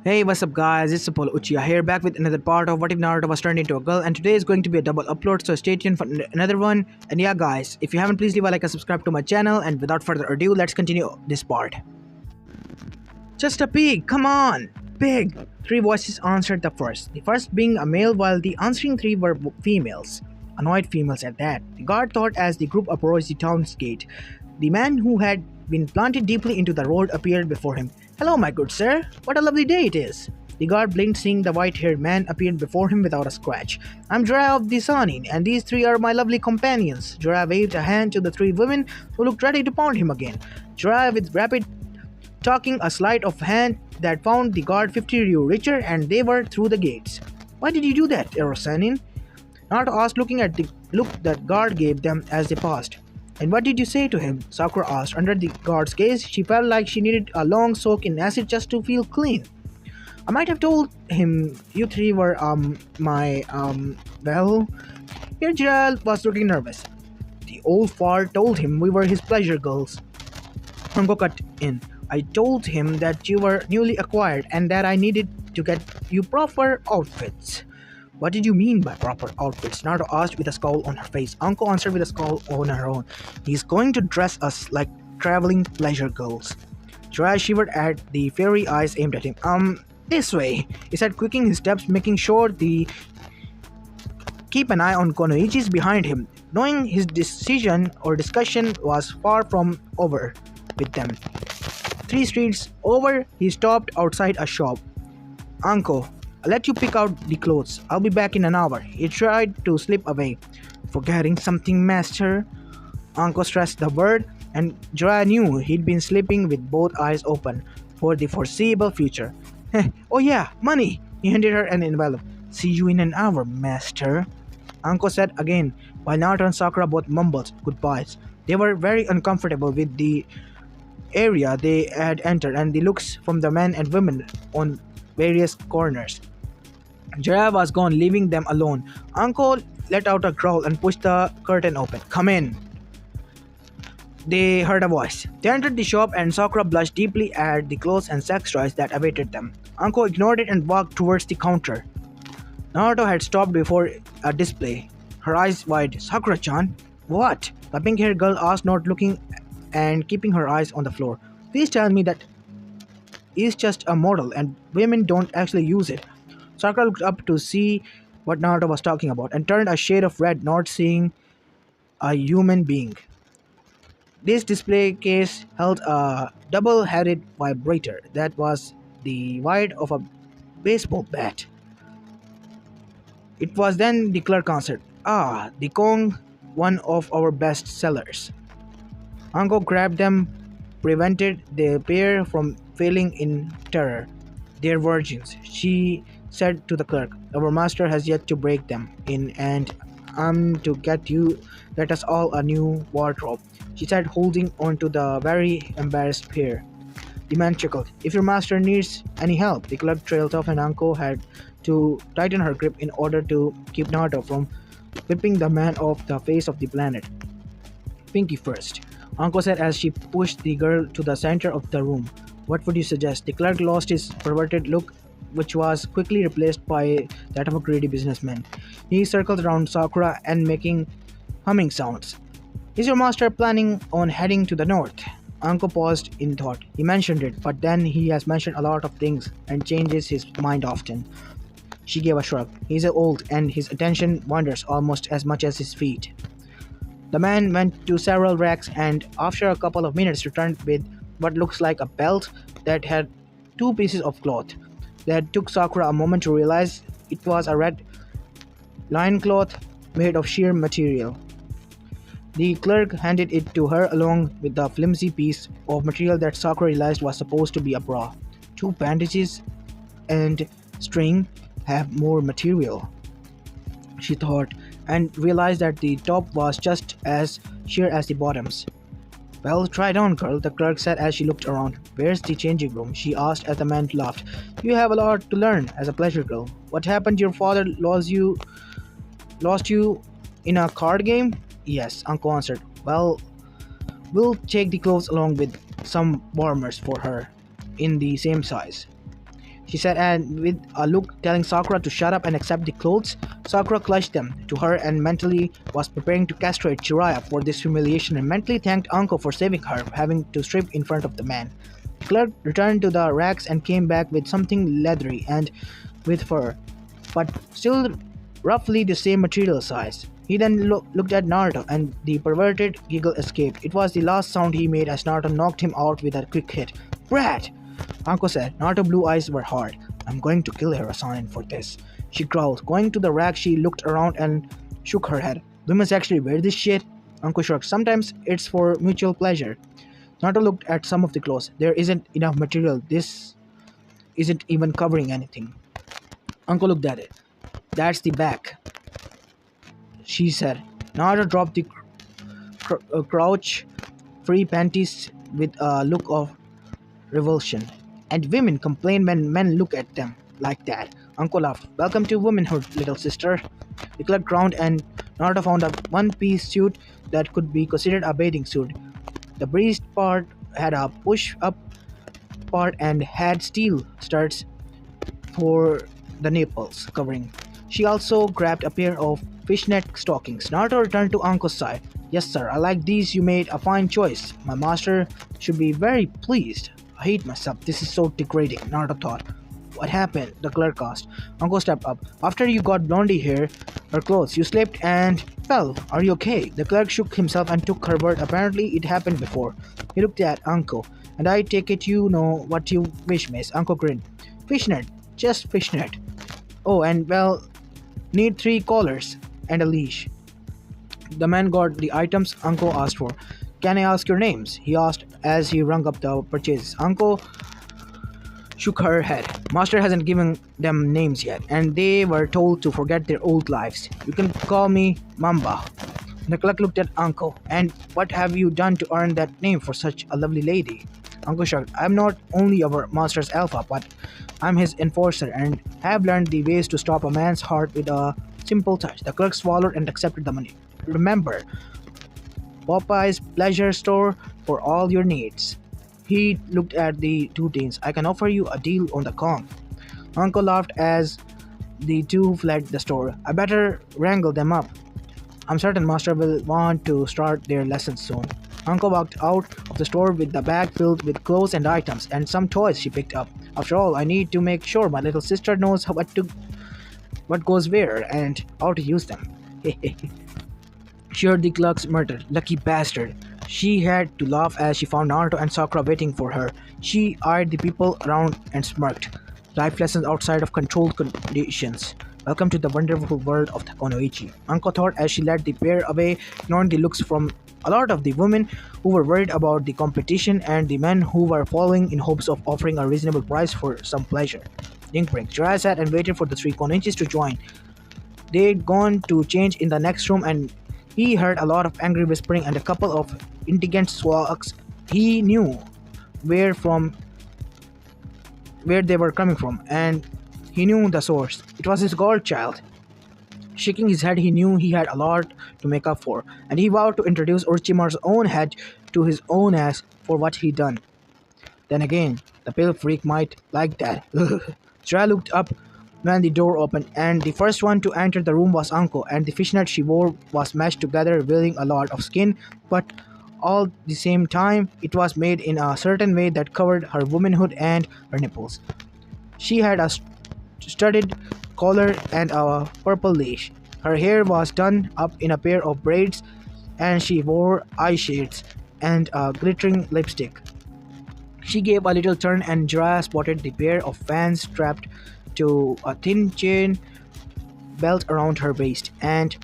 Hey, what's up guys, it's Apollo Uchiha here back with another part of What If Naruto Was Turned Into a Girl, and today is going to be a double upload, so stay tuned for another one. And yeah guys, if you haven't, please leave a like and subscribe to my channel, and without further ado, let's continue this part. Just a pig, come on! Pig! Three voices answered the first being a male while the answering three were females. Annoyed females at that. The guard thought as the group approached the town's gate. The man who had been planted deeply into the road appeared before him. Hello, my good sir. What a lovely day it is. The guard blinked, seeing the white-haired man appeared before him without a scratch. I'm Jiraiya of the Sanin, and these three are my lovely companions. Jiraiya waved a hand to the three women who looked ready to pound him again. Jiraiya, with rapid talking a sleight of hand that found the guard 50 ryu richer, and they were through the gates. Why did you do that, Erosanin? Naruto asked, looking at the look that guard gave them as they passed. And what did you say to him? Sakura asked. Under the guard's gaze, she felt like she needed a long soak in acid just to feel clean. I might have told him you three were, well... Here Jiraiya was looking nervous. The old fart told him we were his pleasure girls. Hongo cut in. I told him that you were newly acquired and that I needed to get you proper outfits. What did you mean by proper outfits? Naruto asked with a scowl on her face. Anko answered with a scowl on her own. He's going to dress us like traveling pleasure girls. Jiraiya shivered at the fiery eyes aimed at him. This way, he said, quicking his steps, making sure the keep an eye on Konoichi's behind him, knowing his decision or discussion was far from over with them. 3 streets over, he stopped outside a shop. Anko, I'll let you pick out the clothes. I'll be back in an hour. He tried to slip away. Forgetting something, master? Anko stressed the word, and Jiraiya knew he'd been sleeping with both eyes open for the foreseeable future. Oh yeah, money! He handed her an envelope. See you in an hour, master. Anko said again, while Naruto and Sakura both mumbled goodbyes. They were very uncomfortable with the area they had entered and the looks from the men and women on various corners. Jiraiya was gone, leaving them alone. Anko let out a growl and pushed the curtain open. Come in. They heard a voice. They entered the shop, and Sakura blushed deeply at the clothes and sex toys that awaited them. Anko ignored it and walked towards the counter. Naruto had stopped before a display, her eyes wide. Sakura-chan? What? The pink-haired girl asked, not looking and keeping her eyes on the floor. Please tell me that is just a model and women don't actually use it. Sakura looked up to see what Naruto was talking about and turned a shade of red, not seeing a human being. This display case held a double-headed vibrator that was the weight of a baseball bat. It was then the clerk answered, Ah, the Kong, one of our best sellers. Anko grabbed them, prevented the pair from failing in terror. They're virgins, she said to the clerk. Our master has yet to break them in, and I'm to get us all a new wardrobe, she said, holding on to the very embarrassed pair. The man chuckled. If your master needs any help, the clerk trailed off, and Anko had to tighten her grip in order to keep Naruto from whipping the man off the face of the planet. Pinky first, Anko said as she pushed the girl to the center of the room. What would you suggest? The clerk lost his perverted look, which was quickly replaced by that of a greedy businessman. He circled around Sakura and making humming sounds. Is your master planning on heading to the north? Anko paused in thought. He mentioned it, but then he has mentioned a lot of things and changes his mind often. She gave a shrug. He's old and his attention wanders almost as much as his feet. The man went to several racks and after a couple of minutes returned with what looks like a belt that had 2 pieces of cloth. That took Sakura a moment to realize it was a red loincloth made of sheer material. The clerk handed it to her along with the flimsy piece of material that Sakura realized was supposed to be a bra. 2 bandages and string have more material, she thought, and realized that the top was just as sheer as the bottoms. Well, try it on, girl, the clerk said as she looked around. Where's the changing room? She asked as the man laughed. You have a lot to learn as a pleasure girl. What happened? Your father lost you in a card game? Yes, Uncle answered. Well, we'll take the clothes along with some warmers for her in the same size. she said, and with a look telling Sakura to shut up and accept the clothes. Sakura clutched them to her and mentally was preparing to castrate Jiraiya for this humiliation and mentally thanked Anko for saving her, having to strip in front of the man. The clerk returned to the racks and came back with something leathery and with fur, but still roughly the same material size. He then looked at Naruto and the perverted giggle escaped. It was the last sound he made as Naruto knocked him out with a quick hit. Brat! Anko said. Naruto's blue eyes were hard. I'm going to kill Hirasanen for this. She growled. Going to the rack, she looked around and shook her head. We must actually wear this shit? Anko shrugged. Sometimes it's for mutual pleasure. Naruto looked at some of the clothes. There isn't enough material. This isn't even covering anything. Anko looked at it. That's the back, she said. Naruto dropped the crouch-free panties with a look of revulsion. And women complain when men look at them like that. Anko laughed. Welcome to womanhood, little sister. The clerk ground and Naruto found a one-piece suit that could be considered a bathing suit. The breast part had a push-up part and had steel studs for the nipples covering. She also grabbed a pair of fishnet stockings. Naruto returned to Anko's side. Yes, sir, I like these. You made a fine choice. My master should be very pleased. I hate myself. This is so degrading, Naruto thought. What happened? The clerk asked. Anko stepped up. After you got Blondie here, her clothes, you slipped and fell. Are you okay? The clerk shook himself and took her word. Apparently, it happened before. He looked at Anko. And I take it you know what you wish, miss. Anko grinned. Fishnet. Just fishnet. Oh, and well, need 3 collars and a leash. The man got the items Anko asked for. Can I ask your names? He asked as he rung up the purchases. Anko shook her head. Master hasn't given them names yet, and they were told to forget their old lives. You can call me Mamba. The clerk looked at Anko. And what have you done to earn that name for such a lovely lady? Anko shrugged. I'm not only our master's alpha, but I'm his enforcer and have learned the ways to stop a man's heart with a simple touch. The clerk swallowed and accepted the money. Remember, Popeye's pleasure store for all your needs. He looked at the 2 teens. I can offer you a deal on the Kong. Uncle laughed as the 2 fled the store. I better wrangle them up. I'm certain Master will want to start their lessons soon. Uncle walked out of the store with the bag filled with clothes and items and some toys she picked up. After all, I need to make sure my little sister knows what goes where and how to use them. She heard the clerk's murder. Lucky bastard. She had to laugh as she found Naruto and Sakura waiting for her. She eyed the people around and smirked. Life lessons outside of controlled conditions. Welcome to the wonderful world of the Konoichi. Anko thought as she led the pair away, ignoring the looks from a lot of the women who were worried about the competition and the men who were following in hopes of offering a reasonable price for some pleasure. Dink brink. Jiraiya sat and waited for the 3 Konoichis to join. They'd gone to change in the next room and he heard a lot of angry whispering and a couple of indignant squawks. He knew where they were coming from, and he knew the source. It was his godchild. Shaking his head, he knew he had a lot to make up for, and he vowed to introduce Orochimaru's own head to his own ass for what he'd done. Then again, the pale freak might like that. Jiraiya looked up when the door opened, and the first one to enter the room was Anko, and the fishnet she wore was mashed together, revealing a lot of skin, but all the same time, it was made in a certain way that covered her womanhood and her nipples. She had a studded collar and a purple leash. Her hair was done up in a pair of braids, and she wore eye shades and a glittering lipstick. She gave a little turn, and Jiraiya spotted the pair of fans strapped to a thin chain belt around her waist, and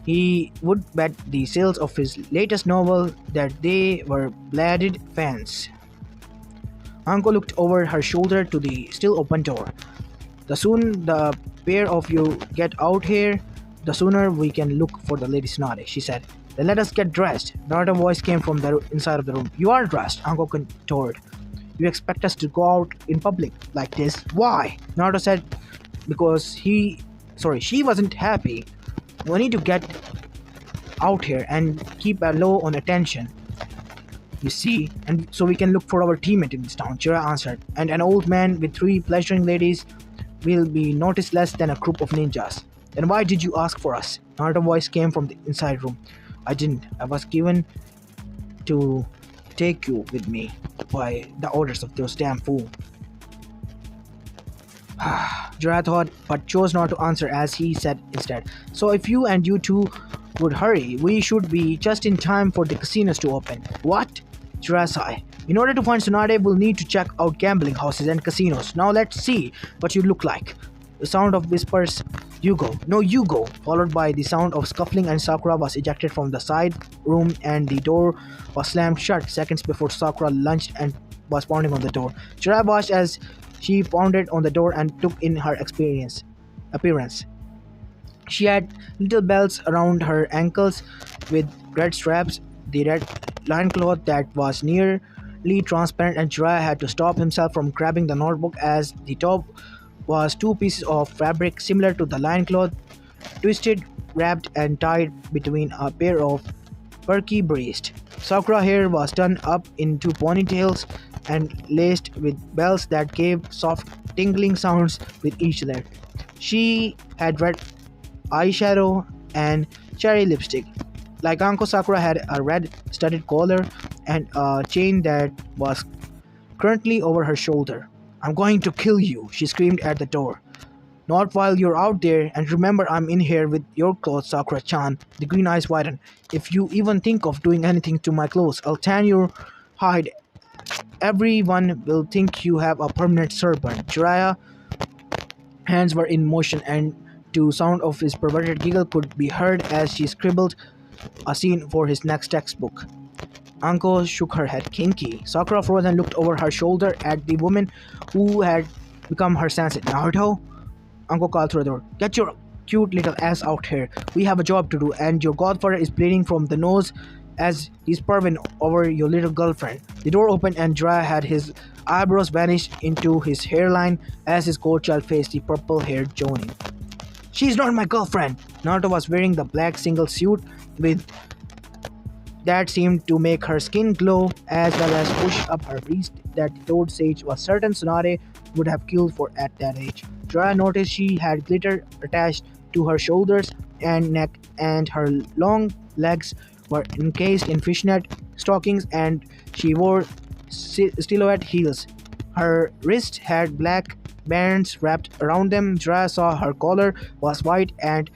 he would bet the sales of his latest novel that they were bladed fans. Anko looked over her shoulder to the still open door. The soon the pair of you get out here, the sooner we can look for the Lady Tsunade, she said. Then let us get dressed. Naruto's voice came from the inside of the room. You are dressed, Anko contorted. You expect us to go out in public like this? Why? Naruto said because she wasn't happy. We need to get out here and keep a low on attention. you see, and so we can look for our teammate in this town, Jiraiya answered. And an old man with three pleasuring ladies will be noticed less than a group of ninjas. Then why did you ask for us? Another voice came from the inside room. I didn't. I was given to take you with me by the orders of those damn fools. Jiraiya thought, but chose not to answer as he said instead. So if you two would hurry, we should be just in time for the casinos to open. What? Jiraiya sighed. In order to find Tsunade, we'll need to check out gambling houses and casinos. Now let's see what you look like. The sound of whispers, you go, no you go, followed by the sound of scuffling, and Sakura was ejected from the side room and the door was slammed shut seconds before Sakura lunged and was pounding on the door. Jiraiya watched as she pounded on the door and took in her appearance. She had little bells around her ankles with red straps, the red loincloth that was nearly transparent, and Jiraiya had to stop himself from grabbing the notebook as the top was two pieces of fabric similar to the loincloth, twisted, wrapped, and tied between a pair of perky braids. Sakura hair was done up into ponytails and laced with bells that gave soft tingling sounds with each layer. She had red eyeshadow and cherry lipstick. Like Anko, Sakura had a red studded collar and a chain that was currently over her shoulder. I'm going to kill you, she screamed at the door. Not while you're out there, and remember I'm in here with your clothes, Sakura-chan. The green eyes widened. If you even think of doing anything to my clothes, I'll tan your hide. Everyone will think you have a permanent sunburn. Jiraiya's hands were in motion, and the sound of his perverted giggle could be heard as she scribbled a scene for his next textbook. Anko shook her head. Kinky. Sakura froze and looked over her shoulder at the woman who had become her sensei. Naruto? Anko called through the door. Get your cute little ass out here. We have a job to do, and your godfather is bleeding from the nose as he's perving over your little girlfriend. The door opened and Jiraiya had his eyebrows vanish into his hairline as his godchild faced the purple-haired Jonin. She's not my girlfriend! Naruto was wearing the black single suit with that seemed to make her skin glow, as well as push up her wrist that the Toad Sage was certain Tsunade would have killed for at that age. Jiraiya noticed she had glitter attached to her shoulders and neck, and her long legs were encased in fishnet stockings, and she wore stiletto heels. Her wrists had black bands wrapped around them. Jiraiya saw her collar was white, and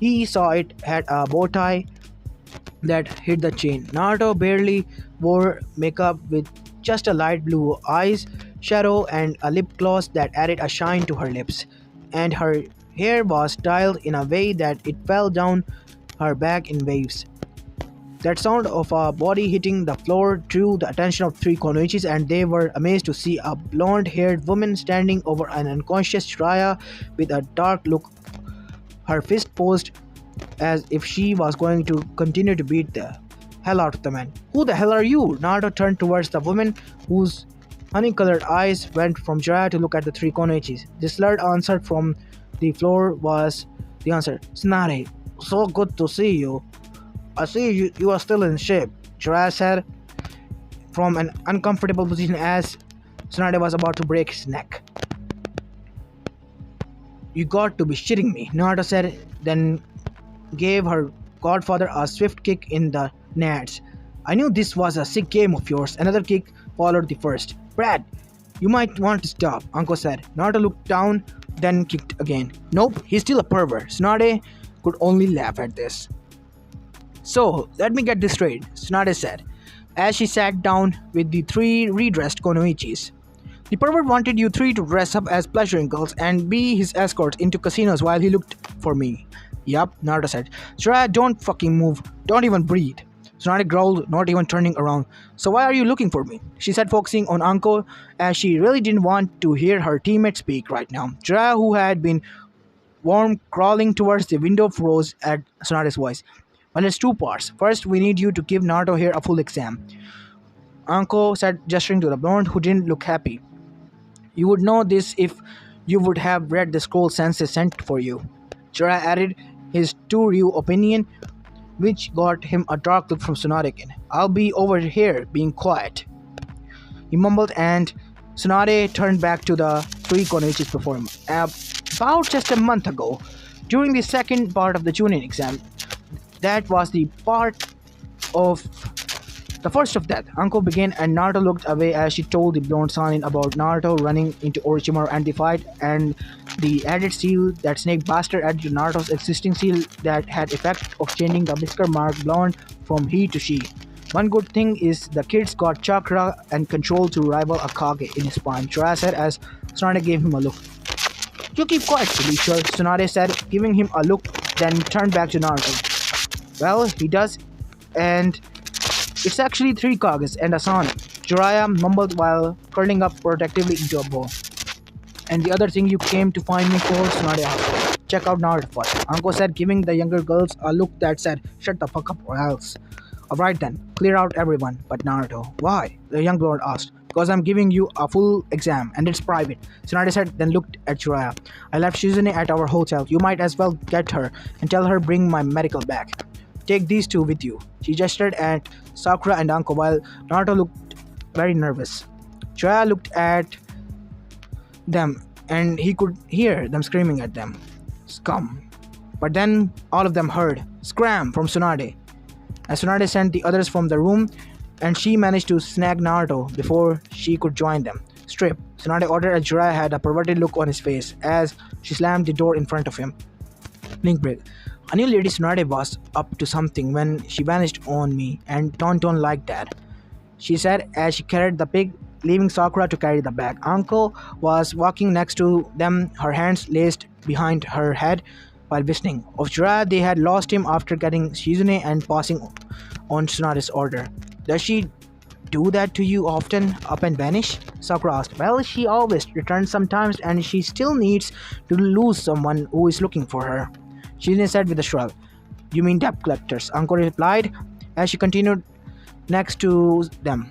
he saw it had a bow tie that hid the chain. Naruto barely wore makeup with just a light blue eyes shadow and a lip gloss that added a shine to her lips, and her hair was styled in a way that it fell down her back in waves. That sound of a body hitting the floor drew the attention of three Konoichis, and they were amazed to see a blonde-haired woman standing over an unconscious Jiraiya with a dark look, her fist posed as if she was going to continue to beat the hell out of the man. Who the hell are you? Naruto turned towards the woman, whose honey-colored eyes went from Jiraiya to look at the three Konoichis. The slurred answer from the floor was the answer. Tsunade, so good to see you. I see you are still in shape, Jiraiya said from an uncomfortable position as Tsunade was about to break his neck. You got to be shitting me, Naruto said, then gave her godfather a swift kick in the nads. I knew this was a sick game of yours. Another kick followed the first. Brad, you might want to stop, Uncle said. Naruto looked down, then kicked again. Nope, he's still a pervert. Tsunade could only laugh at this. So, let me get this straight, Tsunade said, as she sat down with the three redressed Konoichis. The pervert wanted you three to dress up as pleasuring girls and be his escorts into casinos while he looked for me. Yup, Naruto said. Jiraiya, don't fucking move. Don't even breathe. Tsunade growled, not even turning around. So why are you looking for me? She said, focusing on Anko, as she really didn't want to hear her teammate speak right now. Jiraiya, who had been warm crawling towards the window, froze at Tsunade's voice. Well, it's two parts. First, we need you to give Naruto here a full exam, Anko said, gesturing to the blonde, who didn't look happy. You would know this if you would have read the scroll Sensei sent for you. Jiraiya added his two-ryu opinion. which got him a dark look from Tsunade again. "I'll be over here being quiet," he mumbled, and Tsunade turned back to the three Konoichis before him. About just a month ago, during the second part of the Chunin exam, that was of the first of that. Anko began, and Naruto looked away as she told the blonde Sanin about Naruto running into Orochimaru and the fight, and the added seal that Snake Bastard added to Naruto's existing seal that had effect of changing the whisker mark blonde from he to she. "One good thing is the kid's got chakra and control to rival a Kage in his spine," Jiraiya said as Tsunade gave him a look. "You keep quiet, Felicia," Tsunade said, giving him a look, then turned back to Naruto. "Well, he does, and it's actually three Kages and a Sanin," Jiraiya mumbled while curling up protectively into a ball. "And the other thing you came to find me for?" Tsunade asked. "Check out Naruto first," Anko said, giving the younger girls a look that said, "Shut the fuck up or else." "Alright then, clear out everyone but Naruto." "Why?" the young lord asked. "Because I'm giving you a full exam and it's private," Tsunade said, then looked at Jiraiya. "I left Shizune at our hotel. You might as well get her and tell her bring my medical bag. Take these two with you." She gestured at Sakura and Anko while Naruto looked very nervous. Jiraiya looked at them and he could hear them screaming at them. Scum. But then all of them heard "Scram" from Tsunade. As Tsunade sent the others from the room, and she managed to snag Naruto before she could join them. "Strip," Tsunade ordered as Jiraiya had a perverted look on his face as she slammed the door in front of him. Link break. I knew Lady Tsunade was up to something when she vanished on me, and Tonton liked that, she said as she carried the pig, leaving Sakura to carry the bag. Anko was walking next to them, her hands laced behind her head while whistling. Of Jiraiya, they had lost him after getting Shizune and passing on Tsunade's order. "Does she do that to you often, up and vanish?" Sakura asked. "Well, she always returns sometimes, and she still needs to lose someone who is looking for her," Shizune said with a shrug. "You mean debt collectors," Anko replied as she continued next to them,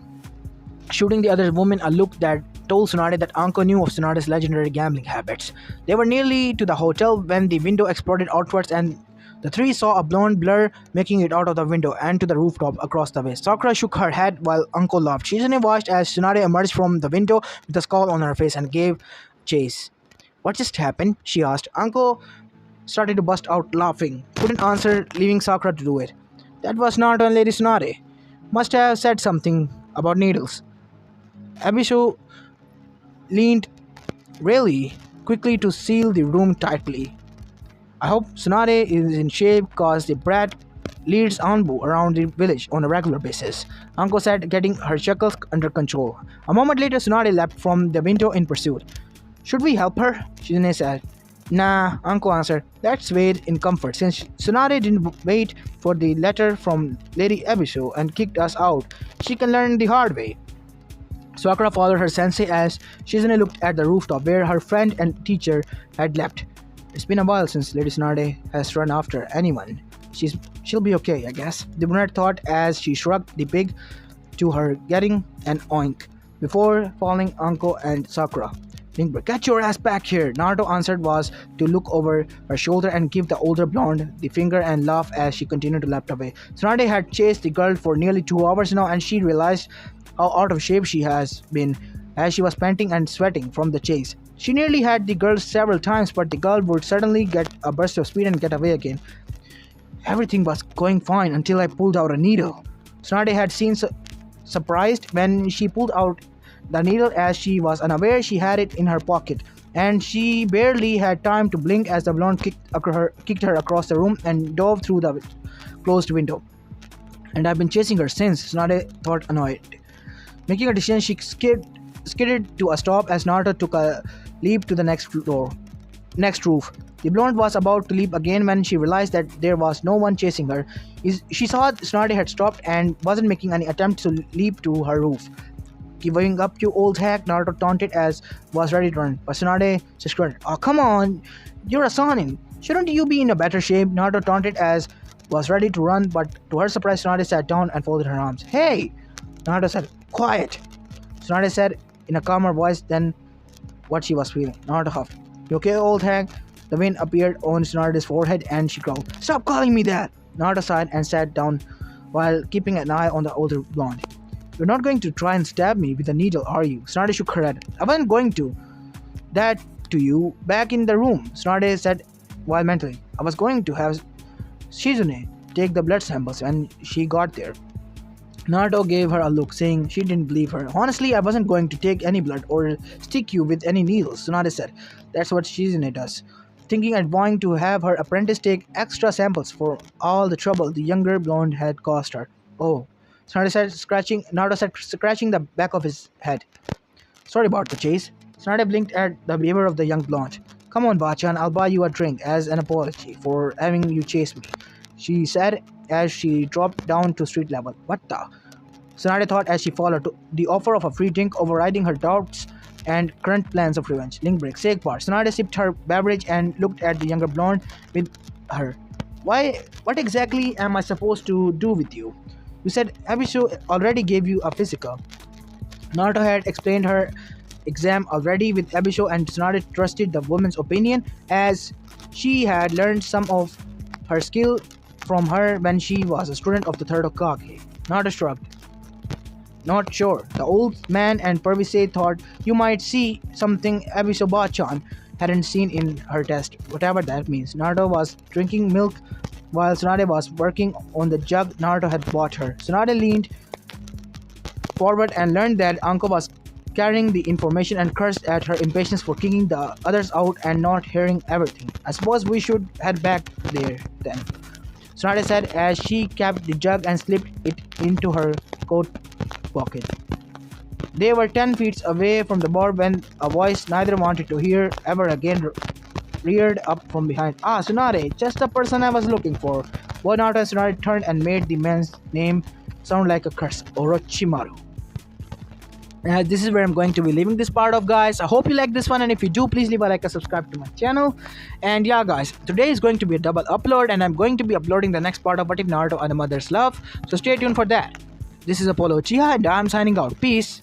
shooting the other woman a look that told Tsunade that Anko knew of Tsunade's legendary gambling habits. They were nearly to the hotel when the window exploded outwards and the three saw a blonde blur making it out of the window and to the rooftop across the way. Sakura shook her head while Anko laughed. Shizune watched as Tsunade emerged from the window with a scowl on her face and gave chase. "What just happened?" she asked. Anko started to bust out laughing. Couldn't answer, leaving Sakura to do it. "That was not on Lady Tsunade. Must have said something about needles." Abisu leaned really quickly to seal the room tightly. "I hope Tsunade is in shape cause the brat leads Anbu around the village on a regular basis," Anko said, getting her chuckles under control. A moment later, Tsunade leapt from the window in pursuit. "Should we help her?" Shizune said. "Nah," Anko answered. "Let's wait in comfort since Tsunade didn't wait for the letter from Lady Abisu and kicked us out. She can learn the hard way." Sakura followed her sensei as Shizune looked at the rooftop where her friend and teacher had left. "It's been a while since Lady Tsunade has run after anyone. She'll be okay, I guess," the brunette thought as she shrugged the pig to her, getting an oink before falling Anko and Sakura. Link, "Get your ass back here," Naruto answered was to look over her shoulder and give the older blonde the finger and laugh as she continued to lap away. Tsunade had chased the girl for nearly 2 hours now, and she realized how out of shape she has been as she was panting and sweating from the chase. She nearly had the girl several times, but the girl would suddenly get a burst of speed and get away again. "Everything was going fine until I pulled out a needle." Tsunade had seemed surprised when she pulled out the needle as she was unaware she had it in her pocket, and she barely had time to blink as the blonde kicked her across the room and dove through the closed window. "And I've been chasing her since," Tsunade thought, annoyed. Making a decision, she skidded to a stop as Naruto took a leap to the next roof. The blonde was about to leap again when she realized that there was no one chasing her. She saw Tsunade had stopped and wasn't making any attempt to leap to her roof. "Giving up, you old hack," Naruto taunted as was ready to run, but Tsunade just grunted. "Oh, come on, you're a Sanin. Shouldn't you be in a better shape?" Naruto taunted as was ready to run, but to her surprise, Tsunade sat down and folded her arms. "Hey!" Naruto said. "Quiet!" Tsunade said in a calmer voice than what she was feeling. Naruto huffed. "You okay, old hag?" The wind appeared on Tsunade's forehead and she growled. "Stop calling me that!" Naruto sighed and sat down while keeping an eye on the older blonde. You're not going to try and stab me with a needle, are you? Tsunade shook her head. I wasn't going to. That to you back in the room, Tsunade said while mentally. I was going to have Shizune take the blood samples when she got there. Naruto gave her a look, saying she didn't believe her. Honestly, I wasn't going to take any blood or stick you with any needles, Tsunade said. That's what Shizune does. Thinking and wanting to have her apprentice take extra samples for all the trouble the younger blonde had caused her. Oh, Naruto said, scratching the back of his head. Sorry about the chase. Tsunade blinked at the behavior of the young blonde. Come on, Bachan, I'll buy you a drink as an apology for having you chase me, she said as she dropped down to street level. What the? Tsunade thought as she followed the offer of a free drink overriding her doubts and current plans of revenge. Link break, sake bar. Tsunade sipped her beverage and looked at the younger blonde with her. What exactly am I supposed to do with you? You said Abisu already gave you a physical. Naruto had explained her exam already with Abisho, and Tsunade trusted the woman's opinion as she had learned some of her skill from her when she was a student of the third Hokage. Naruto shrugged. Not sure. The old man and Pervise thought you might see something Abiso Bachan hadn't seen in her test, whatever that means. Naruto was drinking milk while Tsunade was working on the jug Naruto had bought her. Tsunade leaned forward and learned that Anko was carrying the information and cursed at her impatience for kicking the others out and not hearing everything. I suppose we should head back there then, Tsunade said as she capped the jug and slipped it into her coat pocket. They were 10 feet away from the bar when a voice neither wanted to hear ever again reared up from behind. Ah, Tsunade, just the person I was looking for. Both Naruto and Tsunade turned and made the man's name sound like a curse. Orochimaru. This is where I'm going to be leaving this part of, guys. I hope you like this one, and if you do, please leave a like and subscribe to my channel. And yeah, guys, today is going to be a double upload, and I'm going to be uploading the next part of What If Naruto and a Mother's Love, so stay tuned for that. This is Apollo Uchiha, and I'm signing out. Peace.